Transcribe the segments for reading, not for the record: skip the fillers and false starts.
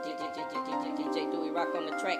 DJ Dewey Rock on the track.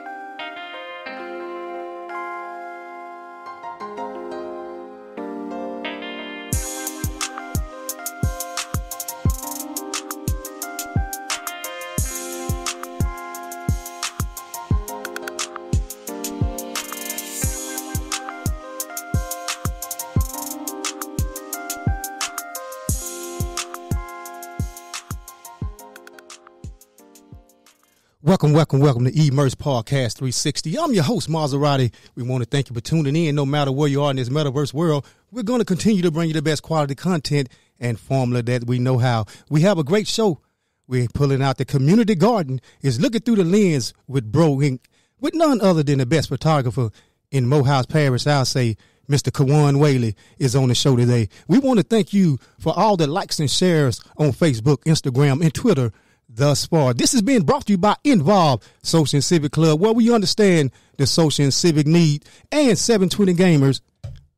Welcome to Immerse Podcast 360. I'm your host, Maserati. We want to thank you for tuning in. No matter where you are in this metaverse world, we're going to continue to bring you the best quality content and formula that we know how. We have a great show. We're pulling out the community garden. Is looking through the lens with Bro Inc., with none other than the best photographer in Morehouse Parish. I'll say Mr. Kajuan Whaley is on the show today. We want to thank you for all the likes and shares on Facebook, Instagram, and Twitter thus far. This has been brought to you by Involve Social and Civic Club, where we understand the social and civic need, and 720 Gamers,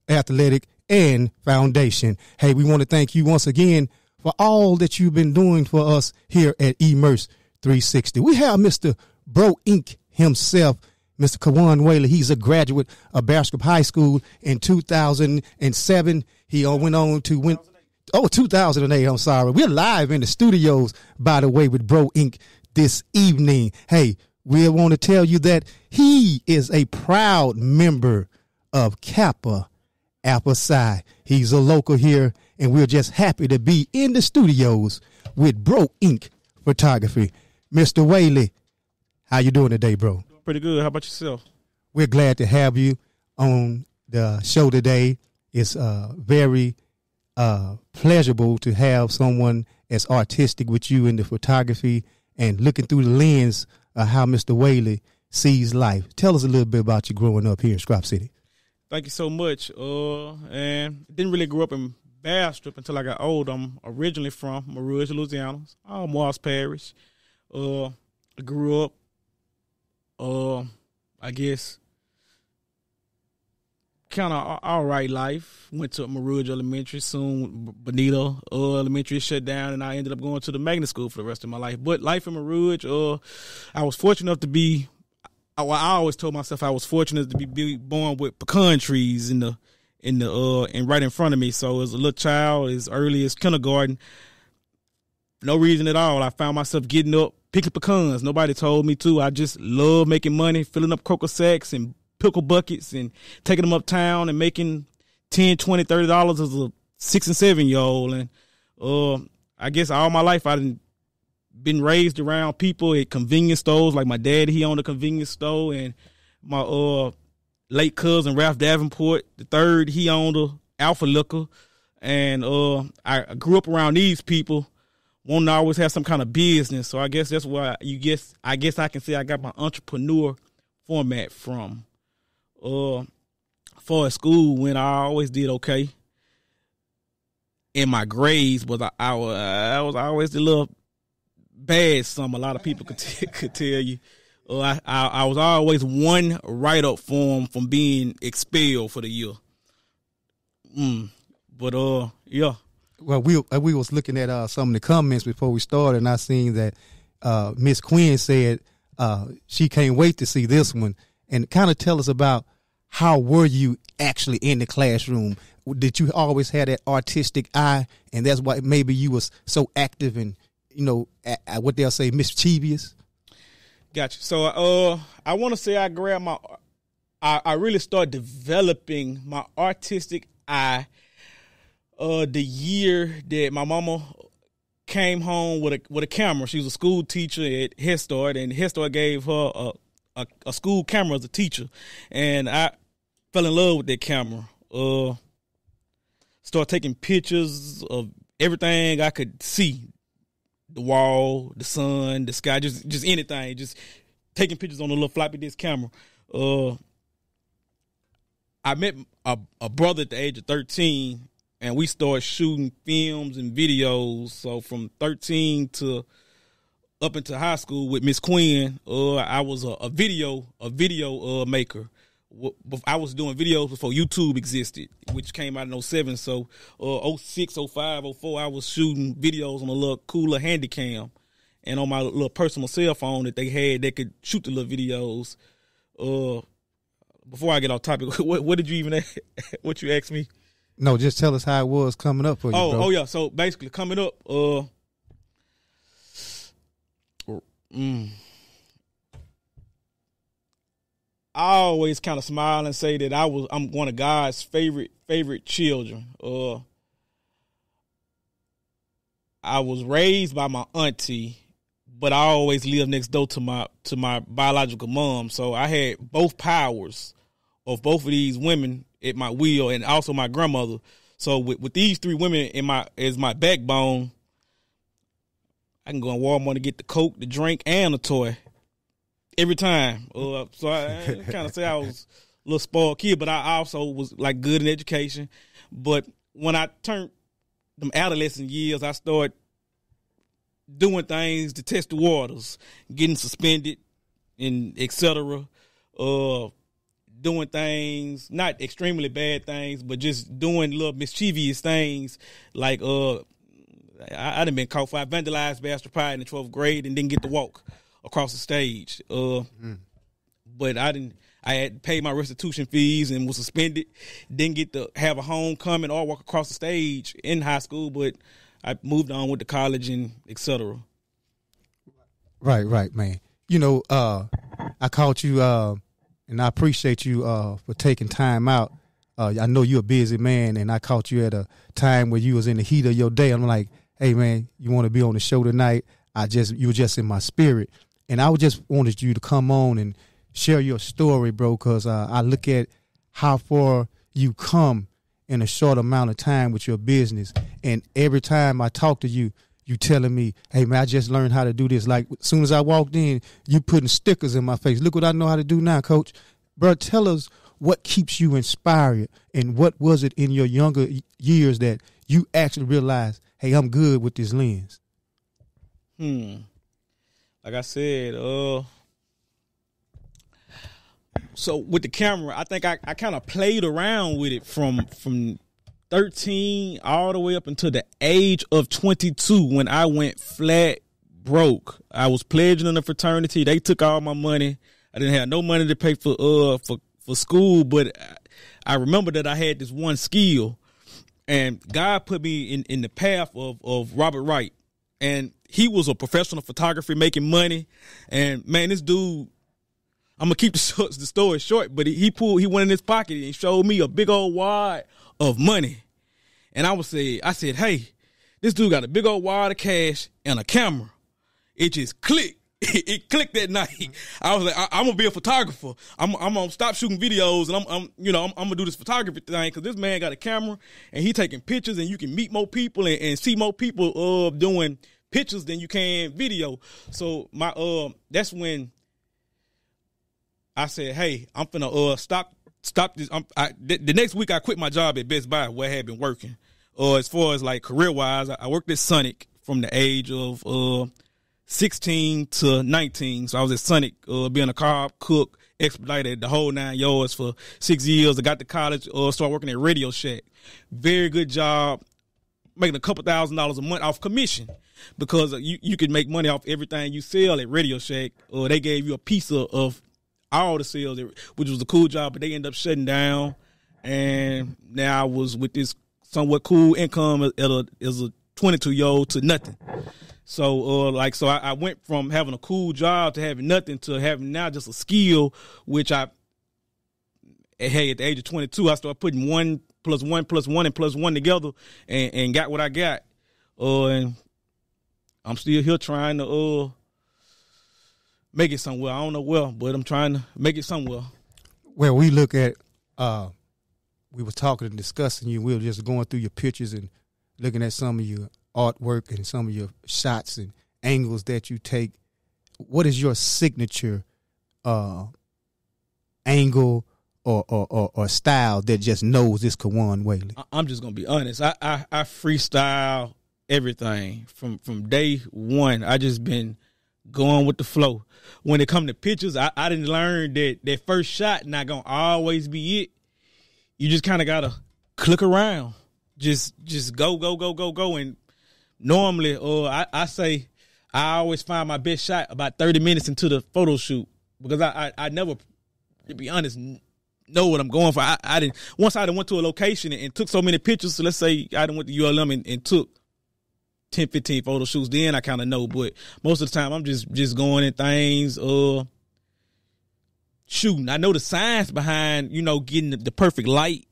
Athletic, and Foundation. Hey, we want to thank you once again for all that you've been doing for us here at Immerse 360. We have Mr. Bro Inc. himself, Mr. Kajuan Whaley. He's a graduate of Bastrop High School in 2007. He went on to win. 2008, I'm sorry. We're live in the studios, by the way, with Bro Inc. this evening. Hey, we want to tell you that he is a proud member of Kappa Alpha Psi. He's a local here, and we're just happy to be in the studios with Bro Inc. Photography. Mr. Whaley, how you doing today, bro? Pretty good. How about yourself? We're glad to have you on the show today. It's very pleasurable to have someone as artistic with you in the photography and looking through the lens of how Mr. Whaley sees life. Tell us a little bit about you growing up here in Scrap City. Thank you so much. And didn't really grow up in Bastrop until I got old. I'm originally from Rouge, Louisiana, Morehouse Parish. I grew up, I guess, kind of all right life. Went to Rouge Elementary, soon Bonita Elementary shut down, and I ended up going to the magnet school for the rest of my life. But life in Rouge, I was fortunate enough to be, I always told myself I was fortunate to be born with pecan trees and right in front of me. So as a little child, as early as kindergarten, no reason at all, I found myself getting up, picking pecans. Nobody told me to. I just love making money, filling up cocoa sacks and pickle buckets and taking them uptown and making $10, $20, $30 as a 6 and 7 year old. And I guess all my life I've been raised around people at convenience stores. Like my dad, he owned a convenience store, and my late cousin Ralph Davenport the third, he owned a Alpha Liquor. And I grew up around these people, wanting to always have some kind of business. So I guess that's why I guess I can say I got my entrepreneur format from. For school, when I always did okay in my grades, but I was always the little bad some. A lot of people could tell you. I was always one write-up form from being expelled for the year. But yeah. Well, we was looking at some of the comments before we started, and I seen that Miss Quinn said she can't wait to see this one, and kind of tell us about how were you actually in the classroom? Did you always have that artistic eye, and that's why maybe you was so active and, what they'll say, mischievous? Gotcha. So I want to say I grabbed I really started developing my artistic eye the year that my mama came home with a camera. She was a school teacher at Head Start, and Head Start gave her a school camera as a teacher, and I fell in love with that camera. Started taking pictures of everything I could see. The wall, the sun, the sky, just anything. Just taking pictures on a little floppy disk camera. I met a brother at the age of 13, and we started shooting films and videos. So from 13 to up into high school with Miss Quinn, I was a video maker. I was doing videos before YouTube existed, which came out in 07. So 06, 05, 04, I was shooting videos on a little cooler handy cam. and on my little personal cell phone that they had that could shoot the little videos. Before I get off topic, what did you even what you asked me? No, just tell us how it was coming up for you. Oh yeah. So basically, coming up, I always kind of smile and say that I'm one of God's favorite children. I was raised by my auntie, but I always lived next door to my biological mom. So I had both powers of both of these women at my wheel, and also my grandmother. So with these three women as my backbone, I can go in Walmart to get the Coke, the drink, and a toy every time. So I kind of say I was a little spoiled kid, but I also was like good in education. But when I turned them adolescent years, I started doing things to test the waters, getting suspended, and etc. Doing things, not extremely bad things, but just doing little mischievous things. Like I done been caught for I vandalized Bastard Pride in the 12th grade and didn't get to walk across the stage. But I had paid my restitution fees and was suspended. Didn't get to have a homecoming or walk across the stage in high school, but I moved on with the college and etc. Right, man. You know, I caught you, and I appreciate you for taking time out. I know you're a busy man, and I caught you at a time where you was in the heat of your day. I'm like, hey, man, you want to be on the show tonight? You were just in my spirit. And I just wanted you to come on and share your story, bro, because I look at how far you come in a short amount of time with your business. And every time I talk to you, you telling me, hey, man, I just learned how to do this. Like, as soon as I walked in, you putting stickers in my face. Look what I know how to do now, Coach. Bro, tell us what keeps you inspired, and what was it in your younger years that you actually realized, hey, I'm good with this lens? Like I said, so with the camera, I think I kind of played around with it from 13 all the way up until the age of 22 when I went flat broke. I was pledging in a fraternity. They took all my money. I didn't have no money to pay for school, but I remember that I had this one skill, and God put me in the path of Robert Wright. And he was a professional photographer making money. And man, this dude, I'm gonna keep the story short, but he went in his pocket and showed me a big old wad of money. And I said, hey, this dude got a big old wad of cash and a camera. It just clicked. It clicked that night. I was like, I'm gonna be a photographer. I'm gonna stop shooting videos, and I'm gonna do this photography thing, because this man got a camera and he taking pictures, and you can meet more people and see more people doing pictures than you can video. So that's when I said, hey, I'm finna stop this. The next week I quit my job at Best Buy where I had been working. As far as like career wise, I worked at Sonic from the age of 16 to 19. So I was at Sonic, being a car cook, expedited the whole 9 yards for 6 years. I got to college, started working at Radio Shack. Very good job, making a couple $1,000s a month off commission, because you can make money off everything you sell at Radio Shack. They gave you a piece of all the sales, which was a cool job, but they ended up shutting down. And now I was with this somewhat cool income as a 22-year-old to nothing. So I went from having a cool job to having nothing to having now just a skill, which at the age of 22, I started putting 1 + 1 + 1 and +1 together and got what I got. And I'm still here trying to make it somewhere. I don't know where, but I'm trying to make it somewhere. Well, we look at, we were talking and discussing you. We were just going through your pictures and looking at some of your artwork and some of your shots and angles that you take. What is your signature angle or style that just knows this Kajuan Whaley? I'm just gonna be honest. I freestyle everything from day one. I just been going with the flow. When it come to pictures, I didn't learn that first shot not gonna always be it. You just kind of gotta click around, just go. And normally, I say I always find my best shot about 30 minutes into the photo shoot because I never, to be honest, know what I'm going for. I didn't. Once I went to a location and took so many pictures, so let's say I went to ULM and took 10, 15 photo shoots, then I kind of know. But most of the time, I'm just going in things, shooting. I know the science behind, getting the perfect light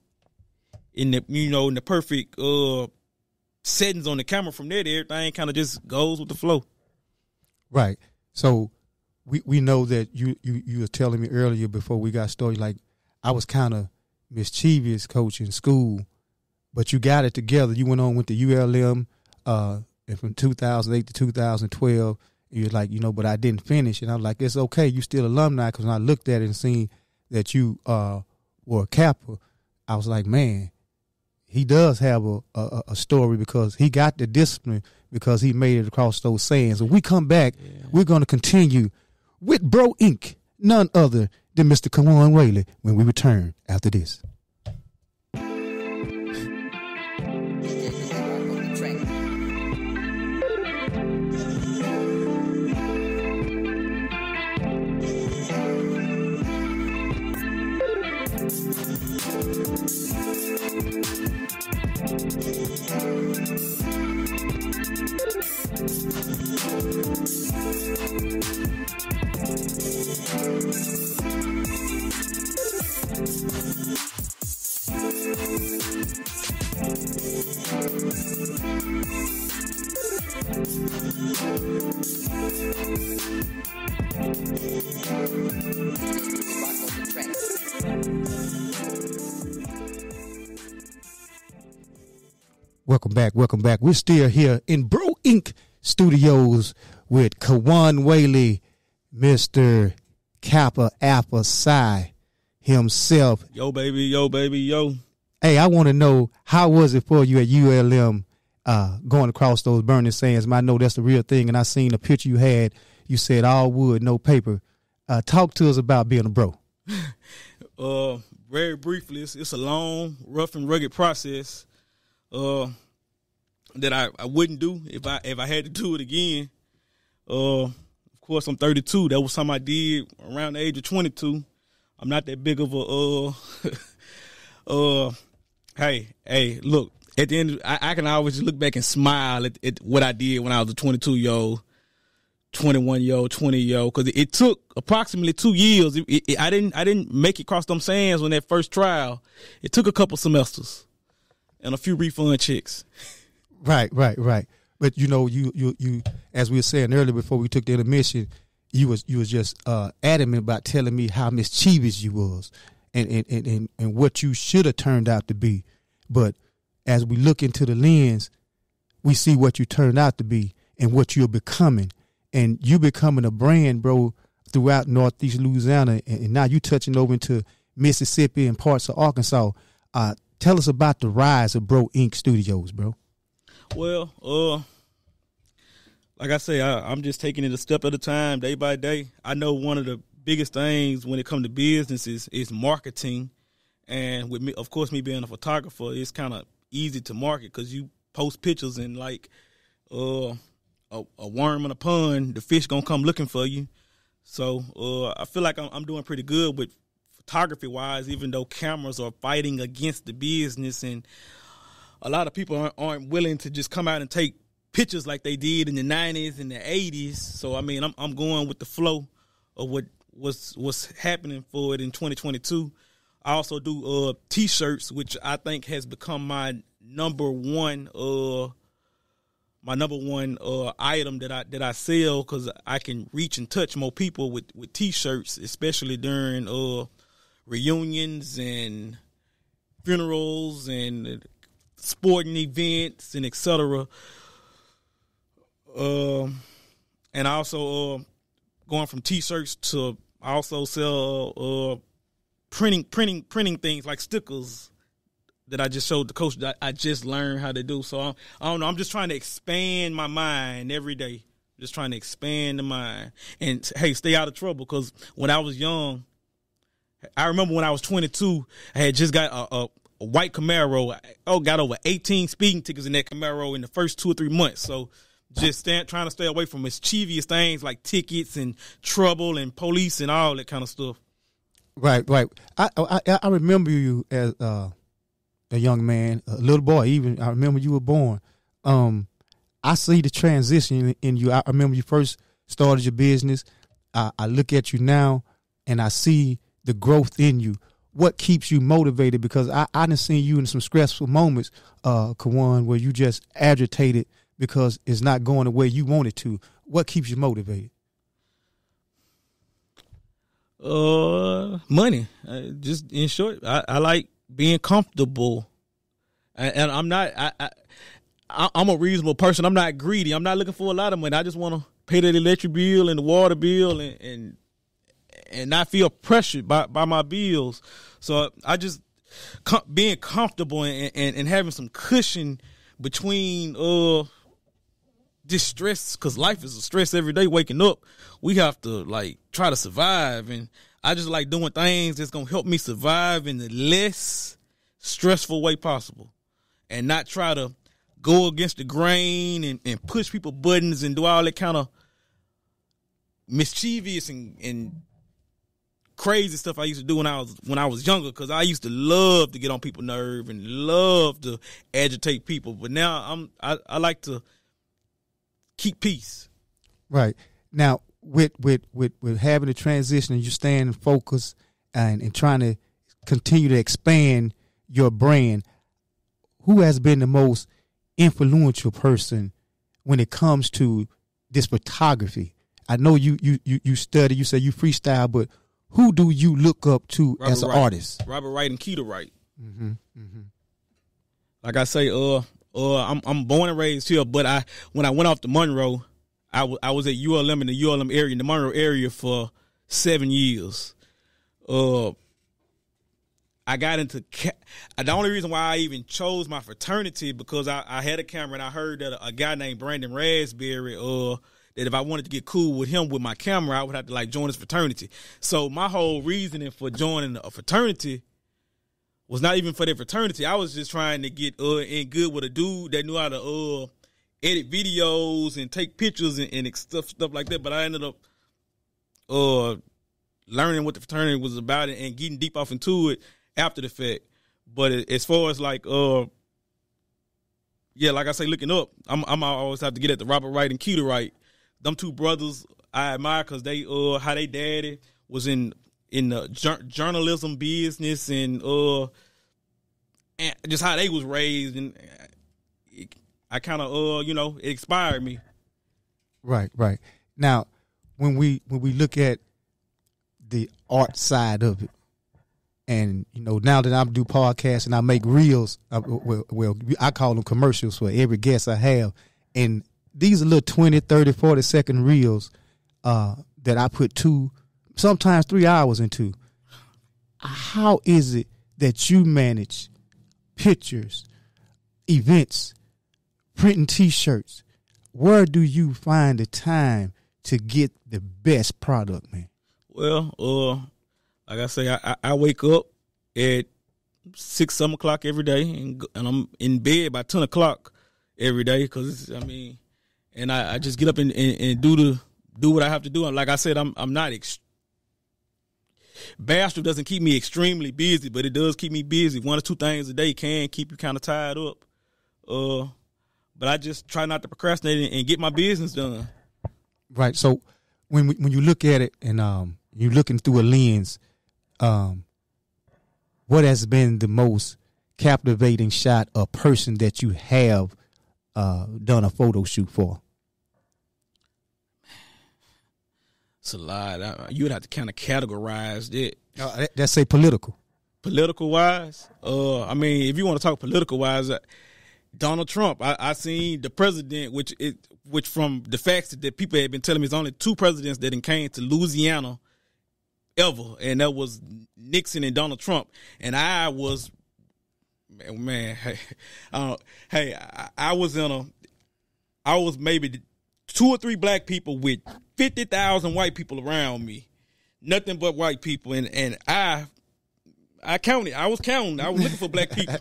in the, in the perfect settings on the camera. From there, everything kind of just goes with the flow. Right. So we know that you were telling me earlier before we got started, like I was kind of mischievous coach in school, but you got it together. You went on with the ULM, and from 2008 to 2012, you're like, but I didn't finish. And I'm like, it's okay. You still alumni. Because when I looked at it and seen that you were a Kappa, I was like, man, he does have a story because he got the discipline because he made it across those sands. When we come back, we're going to continue with Bro Inc., none other than Mr. Kajuan Whaley, when we return after this. Welcome back. We're still here in Bro Inc. Studios with Kajuan Whaley, Mr. Kappa Alpha Psi himself. Yo, baby, yo. Hey, I want to know, how was it for you at ULM going across those burning sands? I know that's the real thing, and I seen a picture you had. You said all wood, no paper. Talk to us about being a bro. Very briefly, it's a long, rough, and rugged process that I wouldn't do if I had to do it again. Of course, I'm 32. That was something I did around the age of 22. I'm not that big of a hey, look, at the end, I can always look back and smile at what I did when I was a 22-year-old, 21-year-old, 20-year-old, because it took approximately 2 years. I didn't make it across them sands on that first trial. It took a couple semesters and a few refund checks. Right. But you as we were saying earlier before we took the intermission, you was just adamant about telling me how mischievous you was and what you should have turned out to be. But as we look into the lens, we see what you turned out to be and what you're becoming. And you becoming a brand, bro, throughout Northeast Louisiana, and now you touching over into Mississippi and parts of Arkansas. Tell us about the rise of Bro Inc. Studios, bro. Well, like I say, I'm just taking it a step at a time, day by day. I know one of the biggest things when it comes to business is marketing. And with me, of course, me being a photographer, it's kind of easy to market because you post pictures and like a worm in a pond, the fish gonna come looking for you. So I feel like I'm doing pretty good with photography-wise, even though cameras are fighting against the business, and a lot of people aren't willing to just come out and take pictures like they did in the 90s and the 80s. So I mean, I'm going with the flow of what's happening for it in 2022. I also do T-shirts, which I think has become my number one item that I sell, because I can reach and touch more people with T-shirts, especially during reunions and funerals and sporting events and etc. And I also going from T-shirts to I also sell printing things like stickers that I just showed the coach that I just learned how to do. So I don't know. I'm just trying to expand my mind every day. Just trying to expand the mind and hey, stay out of trouble. Because when I was young, I remember when I was 22, I had just got a white Camaro. Got over 18 speeding tickets in that Camaro in the first 2 or 3 months. So just trying to stay away from mischievous things like tickets and trouble and police and all that kind of stuff. Right. I remember you as a young man, a little boy. Even I remember you were born. I see the transition in you. I remember you first started your business. I look at you now, and I see the growth in you. What keeps you motivated? Because I done seen you in some stressful moments, Kajuan, where you just agitated because it's not going the way you want it to. What keeps you motivated? Money. Just in short, I like being comfortable, and I'm not. I'm a reasonable person. I'm not greedy. I'm not looking for a lot of money. I just want to pay the electric bill and the water bill and not feel pressured by my bills. So I just being comfortable and having some cushion between this stress, because life is a stress every day. Waking up, we have to like try to survive, and I just like doing things that's gonna help me survive in the less stressful way possible, and not try to go against the grain and push people buttons and do all that kind of mischievous and crazy stuff I used to do when I was younger, because I used to love to get on people's nerve and love to agitate people. But now I like to keep peace. Right. Now with having the transition and you staying focused and trying to continue to expand your brand, who has been the most influential person when it comes to this photography? I know you study, you say you freestyle, but who do you look up to as an artist? Robert Wright and Keita Wright. Mm-hmm, mm-hmm. Like I say, I'm born and raised here, but when I went off to Monroe, I was at ULM in the ULM area, in the Monroe area for 7 years. I got into the only reason why I even chose my fraternity, because I had a camera and I heard that a guy named Brandon Raspberry, that if I wanted to get cool with him with my camera, I would have to like join his fraternity. So my whole reasoning for joining a fraternity was not even for their fraternity. I was just trying to get in good with a dude that knew how to edit videos and take pictures and stuff like that. But I ended up learning what the fraternity was about and getting deep off into it after the fact. But as far as like like I say, looking up, I'm always have to get at the Robert Wright and Keita Wright. Them two brothers I admire because they how they daddy was in the journalism business and just how they was raised, and I kind of it inspired me. Right. Now, when we look at the art side of it, and now that I do podcasts and I make reels, well, I call them commercials for every guest I have, and these are little 20, 30, 40-second reels that I put 2, sometimes 3 hours into. How is it that you manage pictures, events, printing T-shirts? Where do you find the time to get the best product, man? Well, like I say, I wake up at 6, 7 o'clock every day, and I'm in bed by 10 o'clock every day, because and I just get up and do what I have to do. And like I said, I'm not Bachelor doesn't keep me extremely busy, but it does keep me busy. 1 or 2 things a day can keep you kind of tied up. But I just try not to procrastinate and get my business done. Right. So when you look at it and you're looking through a lens, what has been the most captivating shot or person that you have done a photo shoot for? It's a lot. You would have to kind of categorize that. Let's say political. Political wise, I mean, if you want to talk political wise, Donald Trump. I seen the president, which from the facts that people have been telling me, is only 2 presidents that came to Louisiana ever, and that was Nixon and Donald Trump. And I was, man, I was maybe 2 or 3 black people with 50,000 white people around me, nothing but white people, and I counted. I was counting. I was looking for black people.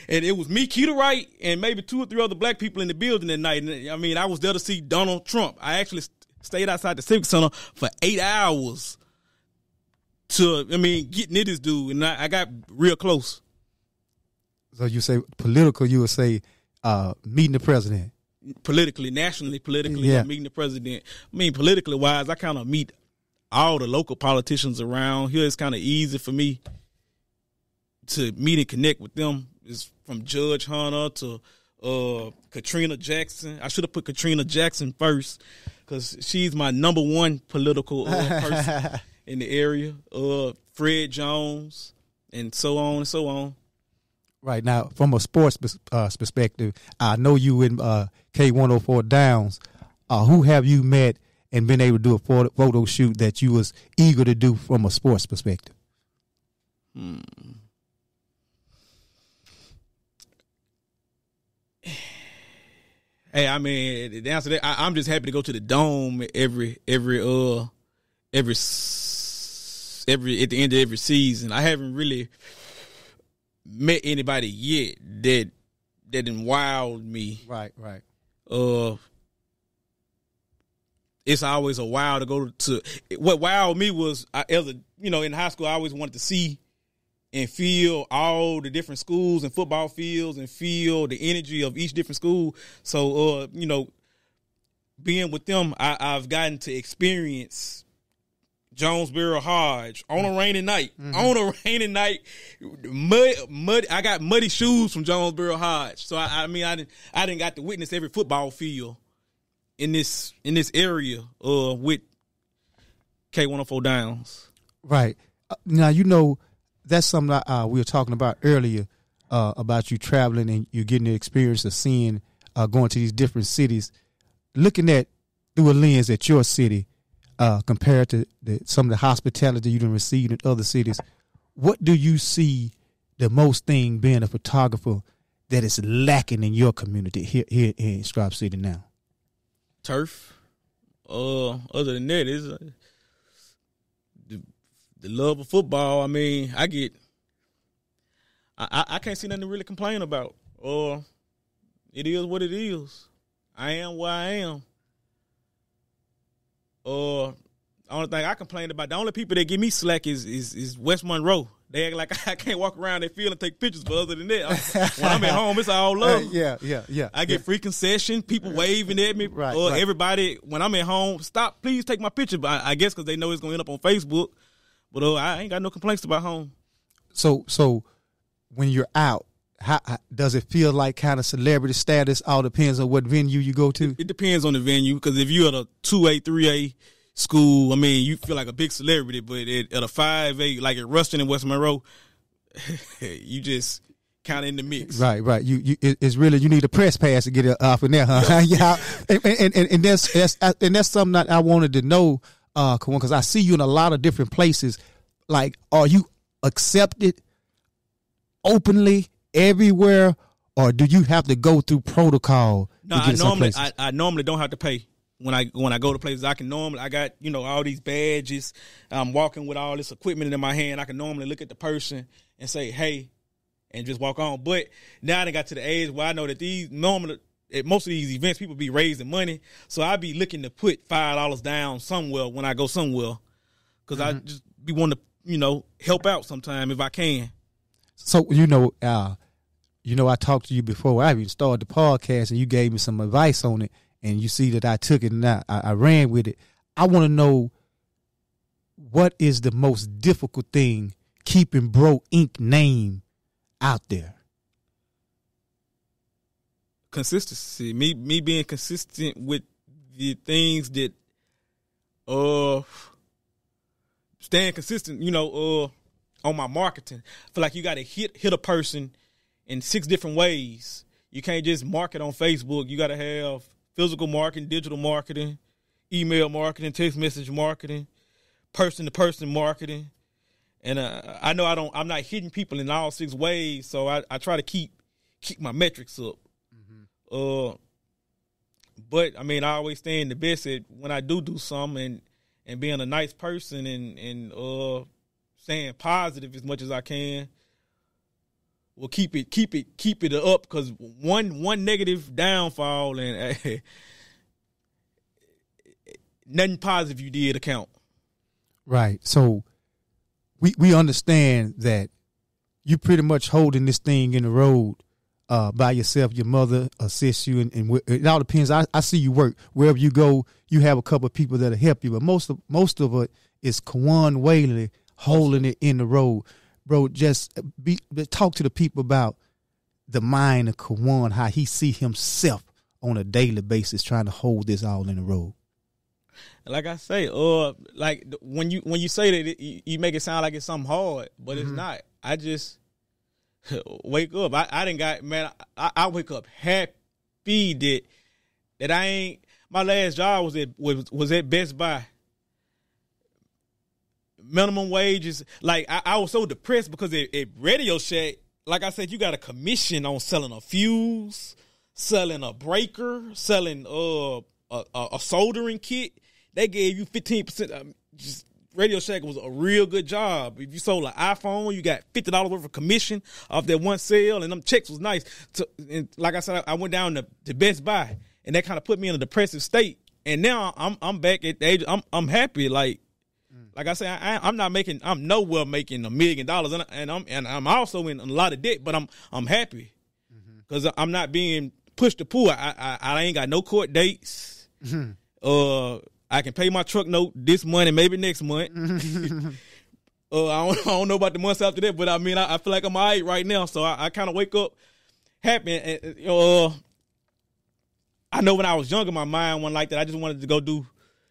And it was me, Keita Wright, and maybe 2 or 3 other black people in the building that night. And, I mean, I was there to see Donald Trump. I actually stayed outside the Civic Center for 8 hours getting to this dude. And I got real close. So you say political, you would say meeting the president. Nationally, meeting the president. I mean, politically wise, I kind of meet all the local politicians around here. It's kind of easy for me to meet and connect with them. It's from Judge Hunter to Katrina Jackson. I should have put Katrina Jackson first because she's my number one political person in the area. Fred Jones and so on and so on. Right now, from a sports perspective, I know you in K104 Downs. Who have you met and been able to do a photo shoot that you was eager to do from a sports perspective? Hey, I mean, the answer to that, I'm just happy to go to the Dome every at the end of every season. I haven't really met anybody yet that didn't wow me. Right. It's always a wow to go to. What wowed me was, in high school, I always wanted to see and feel all the different schools and football fields and feel the energy of each different school. So, being with them, I've gotten to experience Jonesboro Hodge on a rainy night. Mm-hmm. On a rainy night, mud. I got muddy shoes from Jonesboro Hodge. So I didn't got to witness every football field in this area with K104 Downs. Right. Now that's something we were talking about earlier about you traveling and you getting the experience of seeing going to these different cities, looking at through a lens at your city. Compared to some of the hospitality you done received in other cities, what do you see the most thing being a photographer that is lacking in your community here in Strop City now? Turf. Other than that, is the love of football. I mean, I can't see nothing to really complain about. It is what it is. I am where I am. The only thing I complain about, the only people that give me slack is West Monroe. They act like I can't walk around their field and take pictures, but other than that, when I'm at home, it's all love. Yeah. I get free concession, people waving at me. Right. Everybody, when I'm at home, stop, please take my picture. But I guess because they know it's going to end up on Facebook. But I ain't got no complaints about home. So when you're out, how does it feel like kind of celebrity status? All depends on what venue you go to? It depends on the venue, because if you're at a 2A, 3A school, I mean, you feel like a big celebrity, but at a 5A, like at Ruston and West Monroe, you just kind of in the mix. Right. It's really, you need a press pass to get it off in there, huh? Yeah. And that's something that I wanted to know, because I see you in a lot of different places. Like, are you accepted openly everywhere, or do you have to go through protocol? No, I normally don't have to pay when I go to places. I got all these badges. I'm walking with all this equipment in my hand. I can normally look at the person and say hey, and just walk on. But now I got to the age where I know that at most of these events, people be raising money, so I be looking to put $5 down somewhere when I go somewhere, because I just be wanting to help out sometime if I can. So, I talked to you before. I even started the podcast, and you gave me some advice on it, and you see that I took it and I ran with it. I want to know, what is the most difficult thing keeping Bro Inc. name out there? Consistency. Me being consistent with the things that, staying consistent, on my marketing. I feel like you got to hit a person in 6 different ways. You can't just market on Facebook. You got to have physical marketing, digital marketing, email marketing, text message marketing, person-to-person marketing. And I know I'm not hitting people in all 6 ways, so I try to keep my metrics up. Mm-hmm. But I mean, I always stay in the best at when I do something, and being a nice person and staying positive as much as I can. Will keep it up, because one negative downfall and nothing positive you did account. Right. So we understand that you pretty much holding this thing in the road by yourself. Your mother assists you, and it all depends. I see you work wherever you go. You have a couple of people that'll help you, but most of it is Kajuan Whaley holding it in the road. Bro, just talk to the people about the mind of Kajuan, how he see himself on a daily basis trying to hold this all in the road. Like I say, like when you say that, you make it sound like it's something hard, but it's not. I just wake up. I didn't got, man. I wake up happy that I ain't. My last job was at Best Buy. Minimum wages. Like I was so depressed because at Radio Shack, like I said, you got a commission on selling a fuse, selling a breaker, selling a soldering kit. They gave you 15%. Just Radio Shack was a real good job. If you sold an iPhone, you got $50 worth of commission off that one sale, and them checks was nice. So, and like I said, I went down to Best Buy, and that kind of put me in a depressive state. And now I'm back at the age. I'm happy. Like I say, I'm nowhere making $1 million, and I'm also in a lot of debt, but I'm happy because I'm not being pushed to pull. I ain't got no court dates. I can pay my truck note this month and maybe next month. I don't know about the months after that, but I mean, I feel like I'm all right now. So I kind of wake up happy. And, I know when I was younger, my mind wasn't like that. I just wanted to go do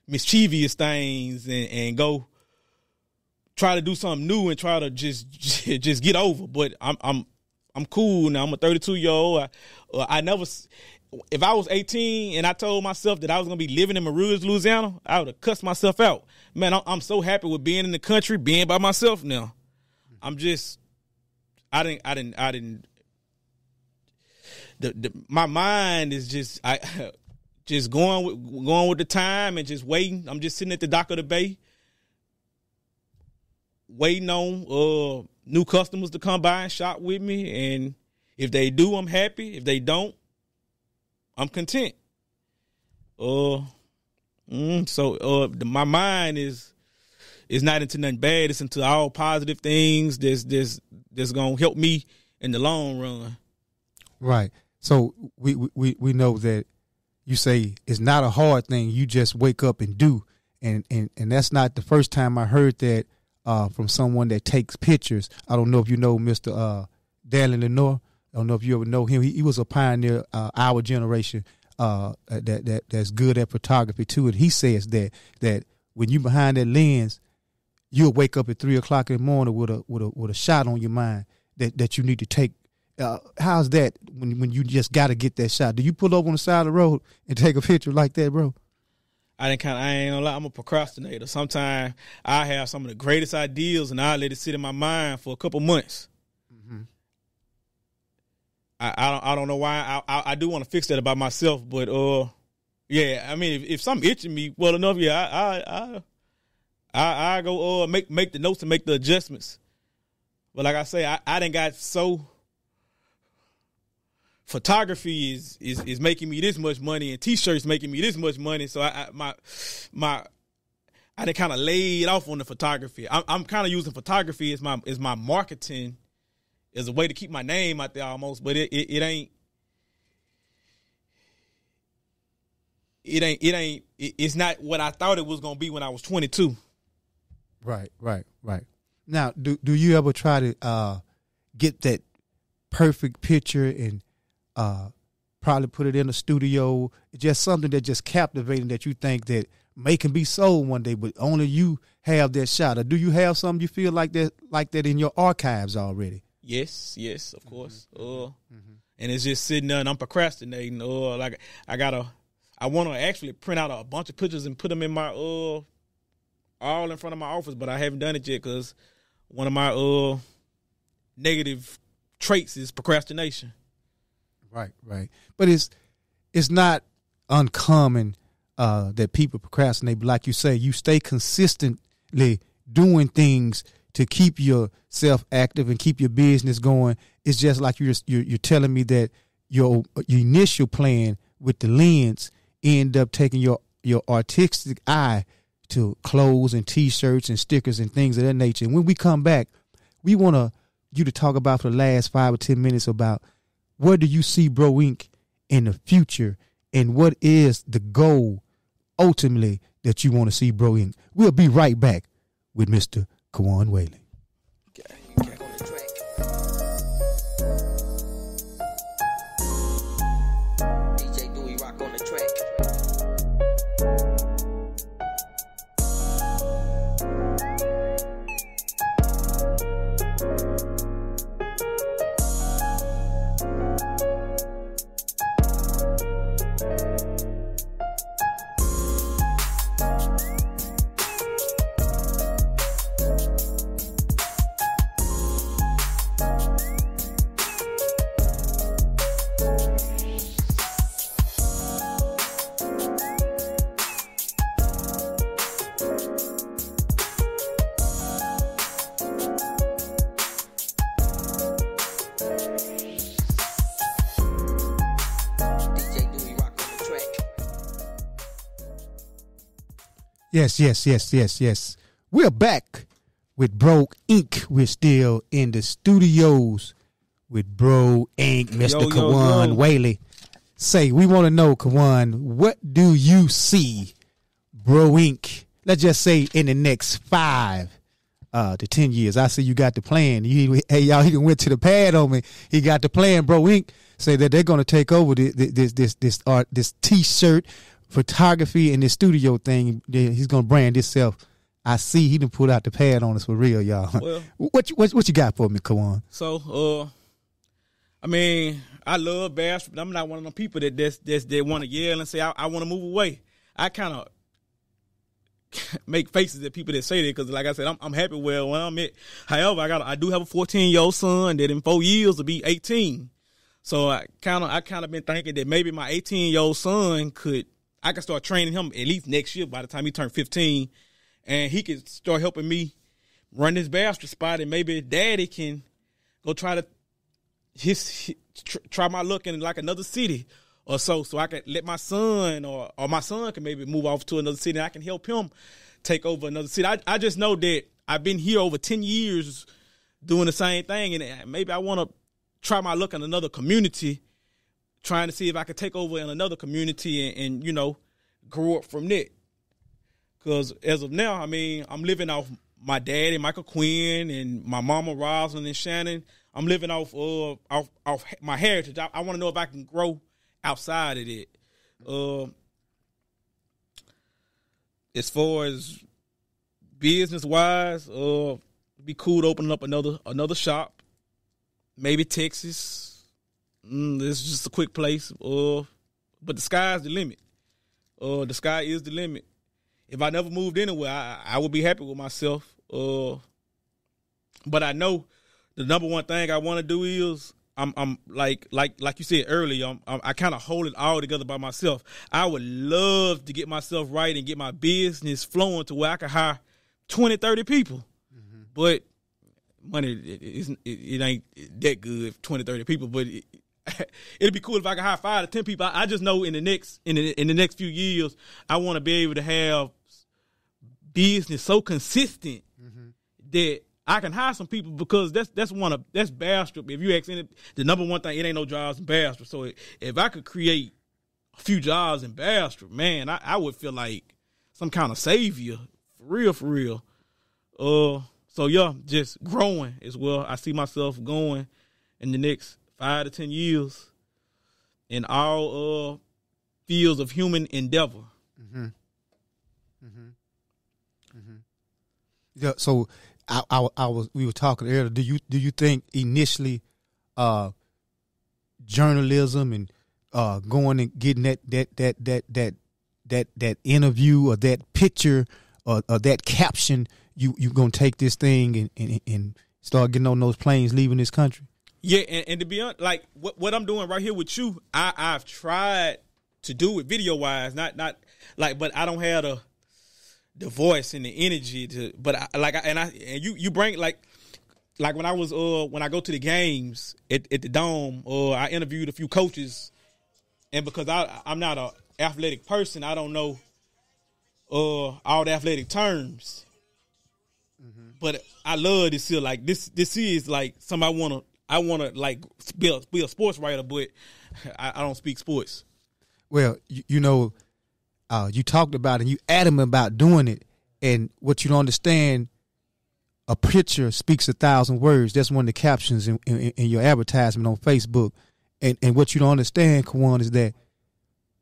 mischievous things and go try to do something new and try to just get over. But I'm cool now. I'm a 32-year-old. I never. If I was 18 and I told myself that I was gonna be living in Rouge, Louisiana, I would have cussed myself out. Man, I'm so happy with being in the country, being by myself now. I didn't. My mind is just going with the time and just waiting. I'm just sitting at the dock of the bay, waiting on new customers to come by and shop with me. And if they do, I'm happy. If they don't, I'm content. My mind is not into nothing bad. It's into all positive things that's gonna help me in the long run. Right. So we know that you say it's not a hard thing. You just wake up and do, and that's not the first time I heard that from someone that takes pictures. I don't know if you know Mr. Dallin Lenore. I don't know if you ever know him. He was a pioneer, our generation, that's good at photography too. And he says that when you behind that lens, you'll wake up at 3:00 in the morning with a shot on your mind that you need to take. How's that when you just got to get that shot? Do you pull over on the side of the road and take a picture like that, bro? I ain't gonna lie, I'm a procrastinator. Sometimes I have some of the greatest ideas and I let it sit in my mind for a couple months. I don't know why. I do want to fix that about myself, but yeah. I mean, if something itching me well enough, yeah, I go make the notes and make the adjustments. But like I say, I done got so. Photography is making me this much money, and T-shirts making me this much money. So I done kind of laid off on the photography. I'm kind of using photography as my marketing. As a way to keep my name out there almost, but it ain't it's not what I thought it was gonna be when I was 22. Right. Now, do you ever try to get that perfect picture and probably put it in a studio? Just something that just captivating that you think that can be sold one day, but only you have that shot? Or do you have something you feel like that in your archives already? Yes, of course. And it's just sitting there and I'm procrastinating. Like I want to actually print out a bunch of pictures and put them in my all in front of my office, but I haven't done it yet because one of my negative traits is procrastination. Right. But it's not uncommon that people procrastinate. But like you say, you stay consistently doing things to keep yourself active and keep your business going. It's just like you're telling me that your initial plan with the lens end up taking your artistic eye to clothes and T-shirts and stickers and things of that nature. And when we come back, we want you to talk about for the last 5 or 10 minutes about where do you see Bro Inc. in the future, and what is the goal ultimately that you want to see Bro Inc. We'll be right back with Mr. Kajuan Whaley. Yes. We're back with Bro Inc. We're still in the studios with Bro Inc. Mr. Kajuan Whaley. Say, we want to know, Kajuan, what do you see Bro Inc., let's just say in the next 5 to 10 years? I see you got the plan. Hey, y'all, he went to the pad on me. He got the plan. Bro Inc. say that they're going to take over this art, this T-shirt, photography, and this studio thing. He's going to brand himself. I see he done put out the pad on us for real, y'all. Well, what you got for me, Kajuan? So, I mean, I love basketball, but I'm not one of them people that want to yell and say I want to move away. I kind of make faces at people that say that because, like I said, I'm happy where I'm at. However, I do have a 14-year-old son that in 4 years will be 18. So I kind of been thinking that maybe my 18-year-old son I could start training him at least next year by the time he turned 15, and he could start helping me run this basketball spot, and maybe daddy can go try to try my luck in like another city or so I could let my son or my son can maybe move off to another city and I can help him take over another city. I just know that I've been here over 10 years doing the same thing, and maybe I want to try my luck in another community, trying to see if I could take over in another community and grow up from that. Because as of now, I mean, I'm living off my daddy, Michael Quinn, and my mama, Rosalind and Shannon. I'm living off my heritage. I want to know if I can grow outside of it. As far as business-wise, it'd be cool to open up another shop. Maybe Texas. This is just a quick place. But the sky's the limit. The sky is the limit. If I never moved anywhere, I would be happy with myself. But I know the number one thing I want to do is I'm like you said earlier. I kind of hold it all together by myself. I would love to get myself right and get my business flowing to where I can hire 20, 30 people. Mm-hmm. But money, it ain't that good, 20, 30 people. But it'd be cool if I could hire 5 to 10 people. I just know in the next few years, I want to be able to have business so consistent that I can hire some people, because that's basketball. If you ask the number one thing, it ain't no jobs in basketball. So if I could create a few jobs in basketball, man, I would feel like some kind of savior, for real. So yeah, just growing as well. I see myself going in the next 5 to 10 years in all fields of human endeavor. Mm-hmm. Mm-hmm. Mm-hmm. Yeah. So we were talking earlier. Do you think initially, journalism and going and getting that interview or that picture or that caption, you gonna take this thing and start getting on those planes leaving this country? Yeah, and to be honest, like what I'm doing right here with you, I've tried to do it video wise, not like, but I don't have the voice and the energy to. But you bring like when I was when I go to the games at the Dome, I interviewed a few coaches, and because I'm not a athletic person, I don't know all the athletic terms. Mm-hmm. But I love to see like this is like something I wanna like be a sports writer, but I don't speak sports. Well, you talked about it and you adamant about doing it, and what you don't understand, a picture speaks 1,000 words. That's one of the captions in your advertisement on Facebook. And what you don't understand, Kajuan, is that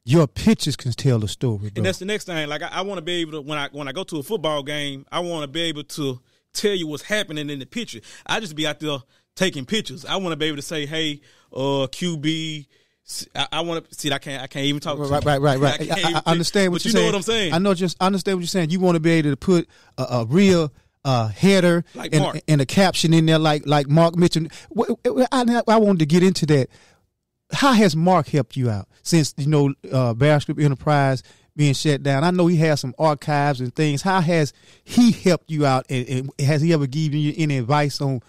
your pictures can tell the story, bro. And that's the next thing. Like I want to be able to when I go to a football game, I want to be able to tell you what's happening in the picture. I just be out there taking pictures. I want to be able to say, "Hey, QB." I want to see. I can't even talk. Right. I understand what you're saying. You know what I'm saying? I understand what you're saying. You want to be able to put a real header like and a caption in there, like Mark mentioned. I wanted to get into that. How has Mark helped you out since Bear Script Enterprise being shut down? I know he has some archives and things. How has he helped you out, and has he ever given you any advice on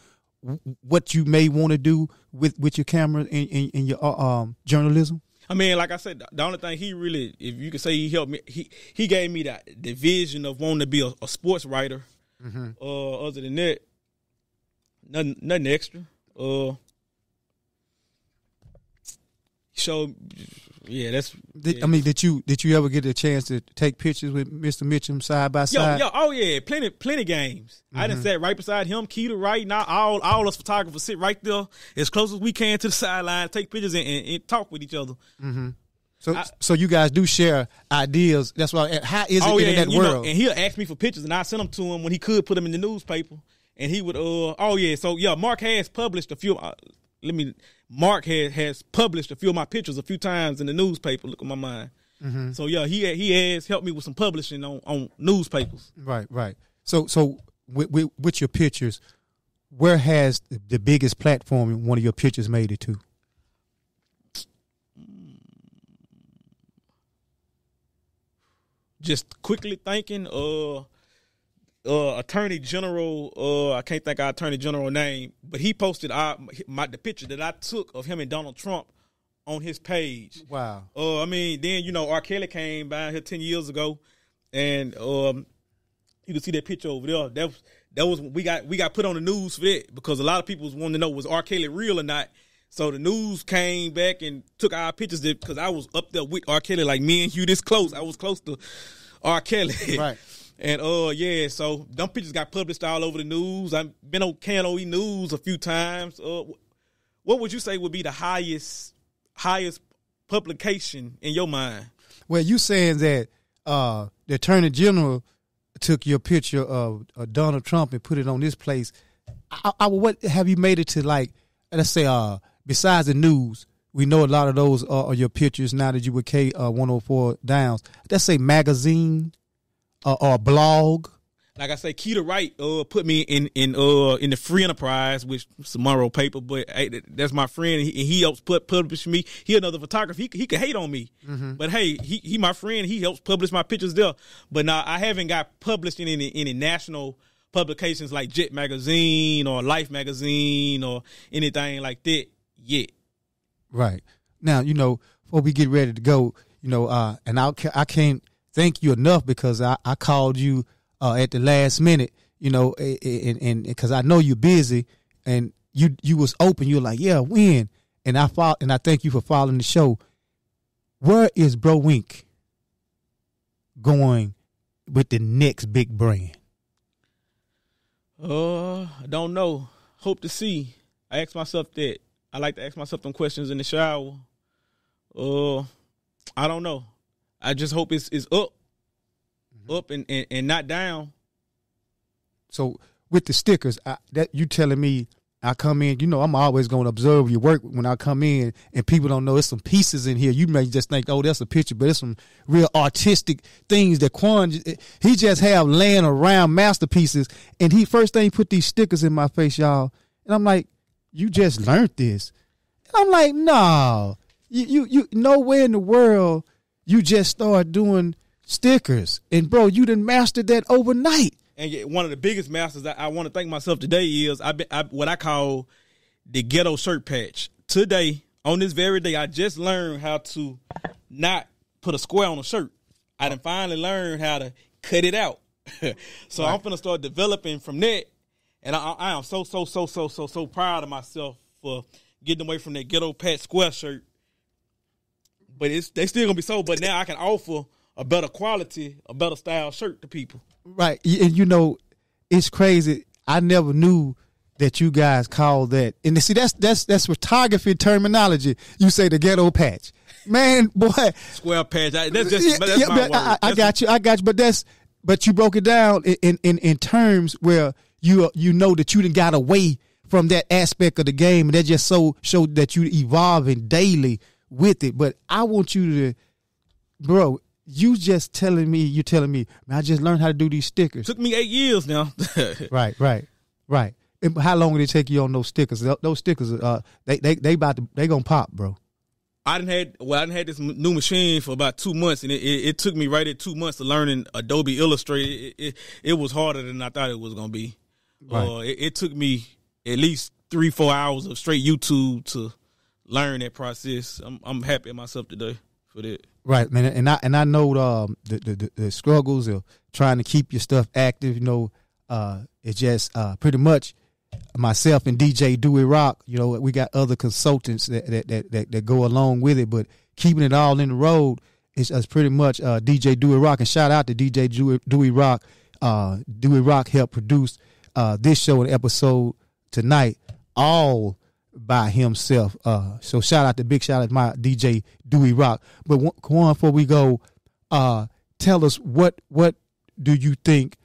what you may want to do with your camera and your journalism? I mean, like I said, the only thing he really, if you could say he helped me, he gave me the vision of wanting to be a sports writer. Mm-hmm. Other than that, nothing extra. I mean, did you ever get a chance to take pictures with Mr. Mitchum side by side? Plenty games. Mm-hmm. I done sat right beside him, Keita right now. All us photographers sit right there as close as we can to the sideline, take pictures and talk with each other. Mm-hmm. So you guys do share ideas. That's why. How is it in that world? And he'll ask me for pictures, and I send them to him when he could put them in the newspaper. And he would. Mark has published a few. Mark has published a few of my pictures a few times in the newspaper. Look at my mind. Mm-hmm. So he has helped me with some publishing on newspapers. Right. So with your pictures, where has the biggest platform one of your pictures made it to? Just quickly thinking, Attorney General, I can't think of Attorney General name, but he posted the picture that I took of him and Donald Trump on his page. Wow. Then R. Kelly came by here 10 years ago, and you can see that picture over there. That was we got put on the news for that because a lot of people was wanting to know was R. Kelly real or not. So the news came back and took our pictures because I was up there with R. Kelly, like me and you this close. I was close to R. Kelly. Right. And so them pictures got published all over the news. I've been on KNOE News a few times. What would you say would be the highest publication in your mind? Well, you saying that the Attorney General took your picture of Donald Trump and put it on this place. What have you made it to, like, let's say, besides the news, we know a lot of those are your pictures now that you with K104 Downs. Let's say magazine or a blog. Like I say, Keita Wright put me in the Free Enterprise, which is a Monroe paper, but hey, that's my friend. He helps publish me. He another photographer. He could hate on me, mm-hmm. But hey, he my friend. He helps publish my pictures there. But now I haven't got published in any national publications like Jet Magazine or Life Magazine or anything like that yet. Right. Now, before we get ready to go, and I can't thank you enough because I called you at the last minute, and because I know you're busy and you was open. You're like, yeah, when? And I thank you for following the show. Where is Bro Wink going with the next big brand? I don't know. Hope to see. I ask myself that. I like to ask myself them questions in the shower. I don't know. I just hope it's up. Mm-hmm. Up and not down. So with the stickers, that you telling me I come in, I'm always going to observe your work when I come in, and people don't know there's some pieces in here. You may just think, oh, that's a picture, but it's some real artistic things that Quan, he just have laying around masterpieces, and first thing he put these stickers in my face, y'all, and I'm like, you just learned this. And I'm like, no, you nowhere in the world you just start doing stickers. And, bro, you done mastered that overnight. And one of the biggest masters I want to thank myself today is what I call the ghetto shirt patch. Today, on this very day, I just learned how to not put a square on a shirt. I done finally learned how to cut it out. So right. I'm finna start developing from that. And I am so proud of myself for getting away from that ghetto patch square shirt. But they still gonna be sold. But now I can offer a better quality, a better style shirt to people. Right. And it's crazy. I never knew that you guys call that. And see, that's photography terminology. You say the ghetto patch. Man, boy. Square patch. That's my word. I got you. But you broke it down in terms where you know that you done got away from that aspect of the game, and that just showed that you evolving daily with it. But I want you to, bro, you're telling me, man, I just learned how to do these stickers. Took me 8 years now. Right. And how long did it take you on those stickers? Those stickers, they gonna pop, bro. I didn't had this new machine for about 2 months, and it took me right at 2 months to learning Adobe Illustrator. It was harder than I thought it was gonna be. Right. It took me at least 3-4 hours of straight YouTube to learn that process. I'm happy at myself today for that. Right, man, and I know the struggles of trying to keep your stuff active. It's just pretty much myself and DJ Dewey Rock. We got other consultants that go along with it, but keeping it all in the road is pretty much DJ Dewey Rock. And shout out to DJ Dewey Rock. Dewey Rock helped produce this show and episode tonight, all by himself. So big shout out to my DJ Dewey Rock. But Kajuan, before we go, tell us what do you think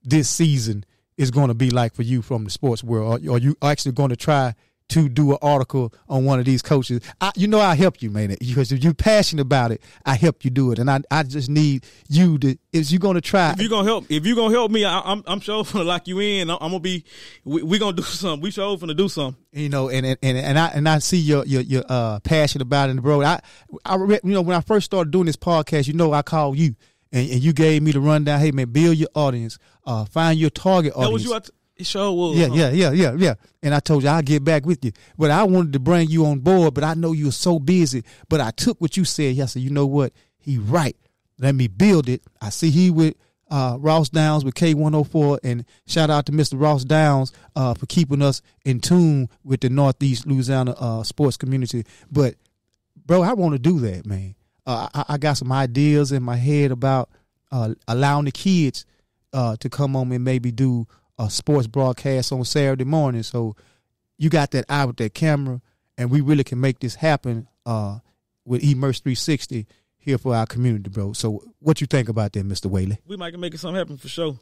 this season is going to be like for you from the sports world? Or are you actually going to try to do an article on one of these coaches? I help you, man, because if you're passionate about it, I help you do it. And I just need you to, is you going to try? If you're going to help me, I'm sure going to lock you in. I'm going to be, we're going to do something. We sure going to do something. And I see your passion about it, bro. I when I first started doing this podcast, I called you and you gave me the rundown. Hey man, build your audience, find your target audience. That was you. It sure was. Yeah. And I told you I'll get back with you. But I wanted to bring you on board, but I know you were so busy. But I took what you said. I said, you know what? He right. Let me build it. I see he with Ross Downs with K104, and shout out to Mr. Ross Downs for keeping us in tune with the Northeast Louisiana sports community. But, bro, I want to do that, man. I got some ideas in my head about allowing the kids to come on and maybe do a sports broadcast on Saturday morning. So you got that eye with that camera, and we really can make this happen with Immerse 360 here for our community, bro. So what you think about that, Mr. Whaley? We might make something happen for sure.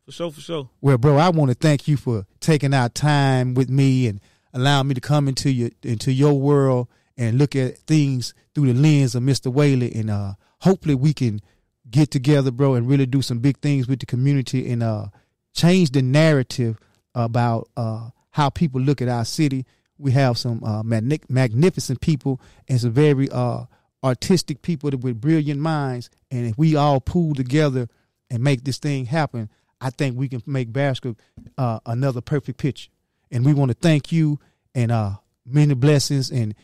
For sure. Well, bro, I want to thank you for taking our time with me and allowing me to come into your world and look at things through the lens of Mr. Whaley. And hopefully we can get together, bro, and really do some big things with the community and change the narrative about how people look at our city. We have some magnificent people and some very artistic people with brilliant minds. And if we all pool together and make this thing happen, I think we can make Basco another perfect picture. And we want to thank you and many blessings, and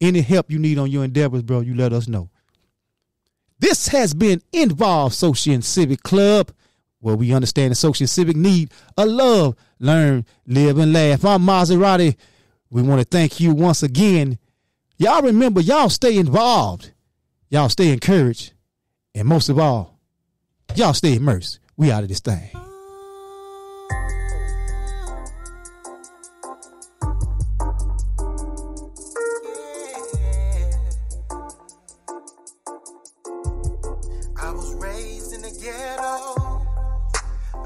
any help you need on your endeavors, bro, you let us know. This has been Involved Social and Civic Club, where we understand the social and civic need of love, learn, live, and laugh. I'm Maserati. We want to thank you once again. Y'all remember, y'all stay involved. Y'all stay encouraged. And most of all, y'all stay immersed. We out of this thing. I was raised in the ghetto.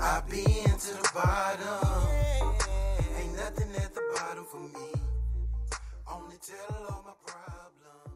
I've been to the bottom. Ain't nothing at the bottom for me. Only tell all my problems.